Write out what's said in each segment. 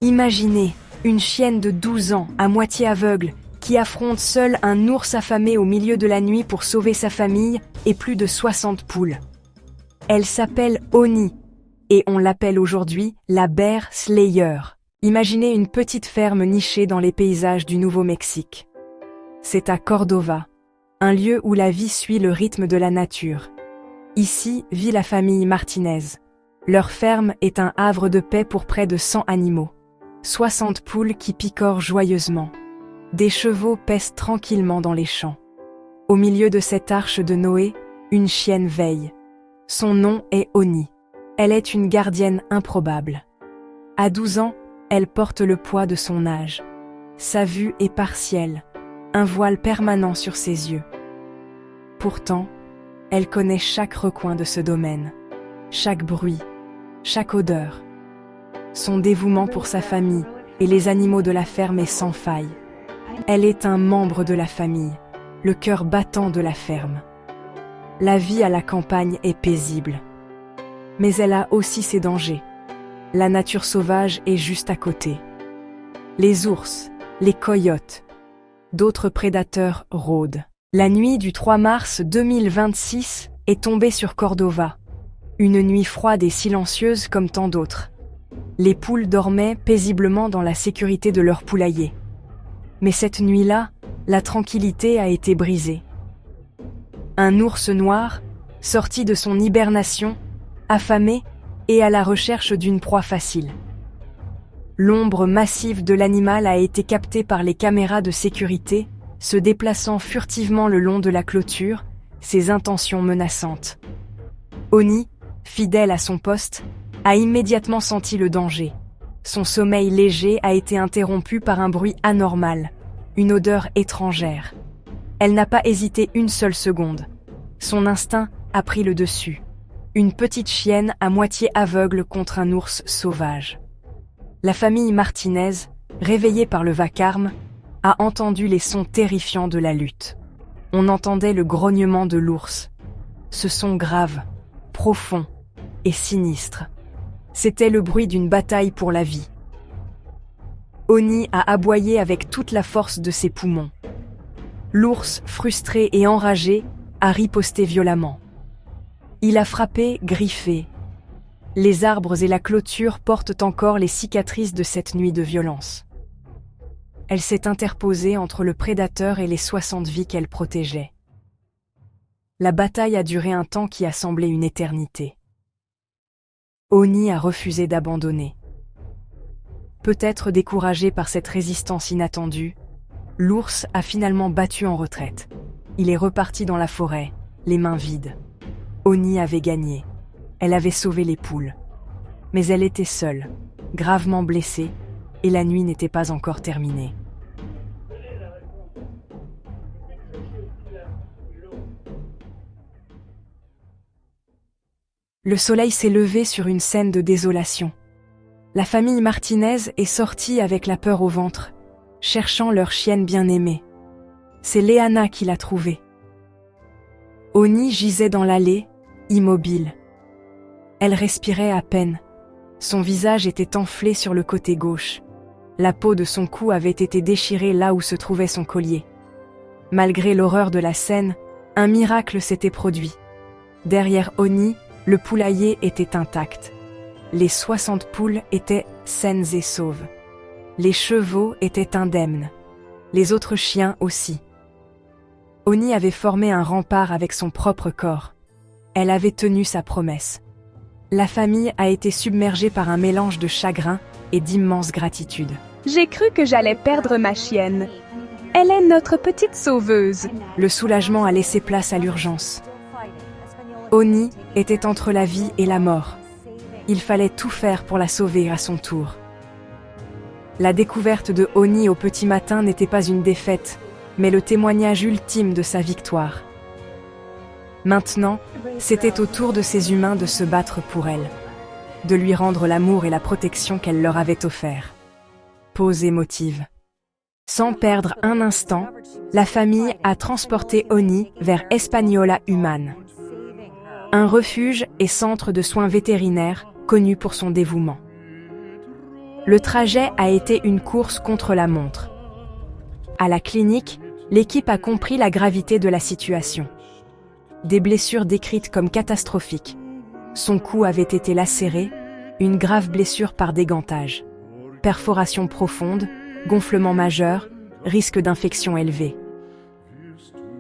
Imaginez une chienne de 12 ans, à moitié aveugle, qui affronte seule un ours affamé au milieu de la nuit pour sauver sa famille et plus de 60 poules. Elle s'appelle Oni, et on l'appelle aujourd'hui la Bear Slayer. Imaginez une petite ferme nichée dans les paysages du Nouveau-Mexique. C'est à Cordova, un lieu où la vie suit le rythme de la nature. Ici vit la famille Martinez. Leur ferme est un havre de paix pour près de 100 animaux. 60 poules qui picorent joyeusement. Des chevaux paissent tranquillement dans les champs. Au milieu de cette arche de Noé, une chienne veille. Son nom est Oni. Elle est une gardienne improbable. À 12 ans, elle porte le poids de son âge. Sa vue est partielle, un voile permanent sur ses yeux. Pourtant, elle connaît chaque recoin de ce domaine, chaque bruit, chaque odeur. Son dévouement pour sa famille et les animaux de la ferme est sans faille. Elle est un membre de la famille, le cœur battant de la ferme. La vie à la campagne est paisible. Mais elle a aussi ses dangers. La nature sauvage est juste à côté. Les ours, les coyotes, d'autres prédateurs rôdent. La nuit du 3 mars 2026 est tombée sur Cordova. Une nuit froide et silencieuse comme tant d'autres. Les poules dormaient paisiblement dans la sécurité de leur poulailler. Mais cette nuit-là, la tranquillité a été brisée. Un ours noir, sorti de son hibernation, affamé et à la recherche d'une proie facile. L'ombre massive de l'animal a été captée par les caméras de sécurité, se déplaçant furtivement le long de la clôture, ses intentions menaçantes. Oni, fidèle à son poste, a immédiatement senti le danger. Son sommeil léger a été interrompu par un bruit anormal, une odeur étrangère. Elle n'a pas hésité une seule seconde. Son instinct a pris le dessus. Une petite chienne à moitié aveugle contre un ours sauvage. La famille Martinez, réveillée par le vacarme, a entendu les sons terrifiants de la lutte. On entendait le grognement de l'ours. Ce son grave, profond et sinistre. C'était le bruit d'une bataille pour la vie. Oni a aboyé avec toute la force de ses poumons. L'ours, frustré et enragé, a riposté violemment. Il a frappé, griffé. Les arbres et la clôture portent encore les cicatrices de cette nuit de violence. Elle s'est interposée entre le prédateur et les 60 vies qu'elle protégeait. La bataille a duré un temps qui a semblé une éternité. Oni a refusé d'abandonner. Peut-être découragé par cette résistance inattendue, l'ours a finalement battu en retraite. Il est reparti dans la forêt, les mains vides. Oni avait gagné. Elle avait sauvé les poules. Mais elle était seule, gravement blessée, et la nuit n'était pas encore terminée. Le soleil s'est levé sur une scène de désolation. La famille Martinez est sortie avec la peur au ventre, cherchant leur chienne bien-aimée. C'est Léana qui l'a trouvée. Oni gisait dans l'allée, immobile. Elle respirait à peine. Son visage était enflé sur le côté gauche. La peau de son cou avait été déchirée là où se trouvait son collier. Malgré l'horreur de la scène, un miracle s'était produit. Derrière Oni, le poulailler était intact. Les 60 poules étaient saines et sauves. Les chevaux étaient indemnes. Les autres chiens aussi. Oni avait formé un rempart avec son propre corps. Elle avait tenu sa promesse. La famille a été submergée par un mélange de chagrin et d'immense gratitude. J'ai cru que j'allais perdre ma chienne. Elle est notre petite sauveuse. Le soulagement a laissé place à l'urgence. Oni était entre la vie et la mort. Il fallait tout faire pour la sauver à son tour. La découverte de Oni au petit matin n'était pas une défaite, mais le témoignage ultime de sa victoire. Maintenant, c'était au tour de ces humains de se battre pour elle, de lui rendre l'amour et la protection qu'elle leur avait offert. Pause émotive. Sans perdre un instant, la famille a transporté Oni vers Española Humane, un refuge et centre de soins vétérinaires connu pour son dévouement. Le trajet a été une course contre la montre. À la clinique, l'équipe a compris la gravité de la situation. Des blessures décrites comme catastrophiques. Son cou avait été lacéré, une grave blessure par dégantage. Perforation profonde, gonflement majeur, risque d'infection élevé.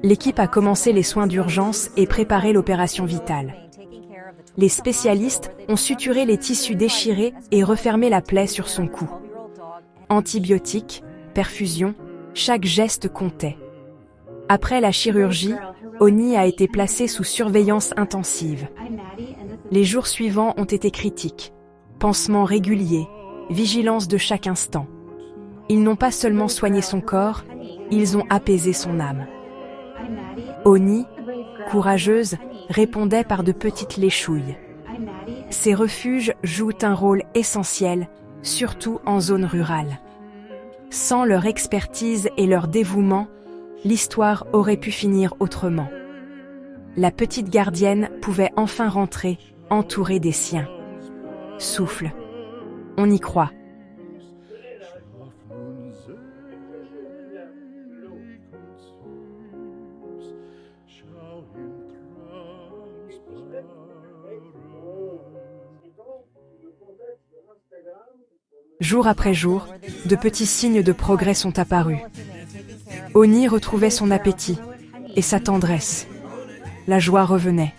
L'équipe a commencé les soins d'urgence et préparé l'opération vitale. Les spécialistes ont suturé les tissus déchirés et refermé la plaie sur son cou. Antibiotiques, perfusion, chaque geste comptait. Après la chirurgie, Oni a été placé sous surveillance intensive. Les jours suivants ont été critiques. Pansements réguliers, vigilance de chaque instant. Ils n'ont pas seulement soigné son corps, ils ont apaisé son âme. Oni, courageuse, répondait par de petites léchouilles. Ces refuges jouent un rôle essentiel, surtout en zone rurale. Sans leur expertise et leur dévouement, l'histoire aurait pu finir autrement. La petite gardienne pouvait enfin rentrer, entourée des siens. Souffle. On y croit. Jour après jour, de petits signes de progrès sont apparus. Oni retrouvait son appétit et sa tendresse. La joie revenait.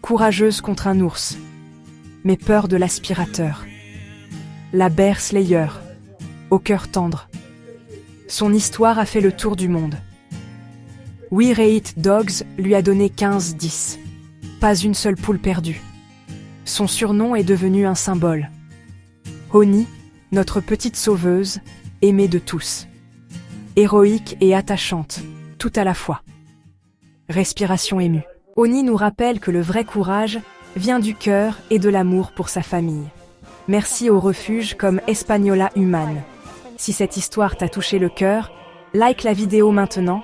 Courageuse contre un ours, mais peur de l'aspirateur. La Bear Slayer, au cœur tendre. Son histoire a fait le tour du monde. We Rate Dogs lui a donné 15-10. Pas une seule poule perdue. Son surnom est devenu un symbole. Oni, notre petite sauveuse, aimée de tous. Héroïque et attachante, tout à la fois. Respiration émue. Oni nous rappelle que le vrai courage vient du cœur et de l'amour pour sa famille. Merci aux refuges comme Espagnola Human. Si cette histoire t'a touché le cœur, like la vidéo maintenant,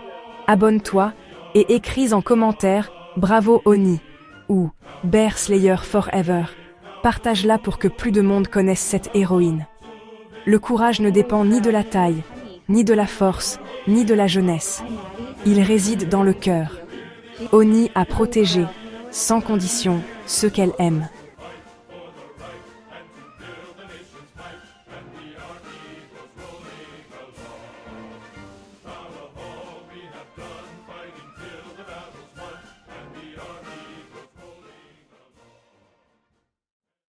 abonne-toi et écris en commentaire « Bravo Oni » ou « Bear Slayer Forever ». Partage-la pour que plus de monde connaisse cette héroïne. Le courage ne dépend ni de la taille, ni de la force, ni de la jeunesse. Il réside dans le cœur. Oni a protégé, sans condition, ceux qu'elle aime.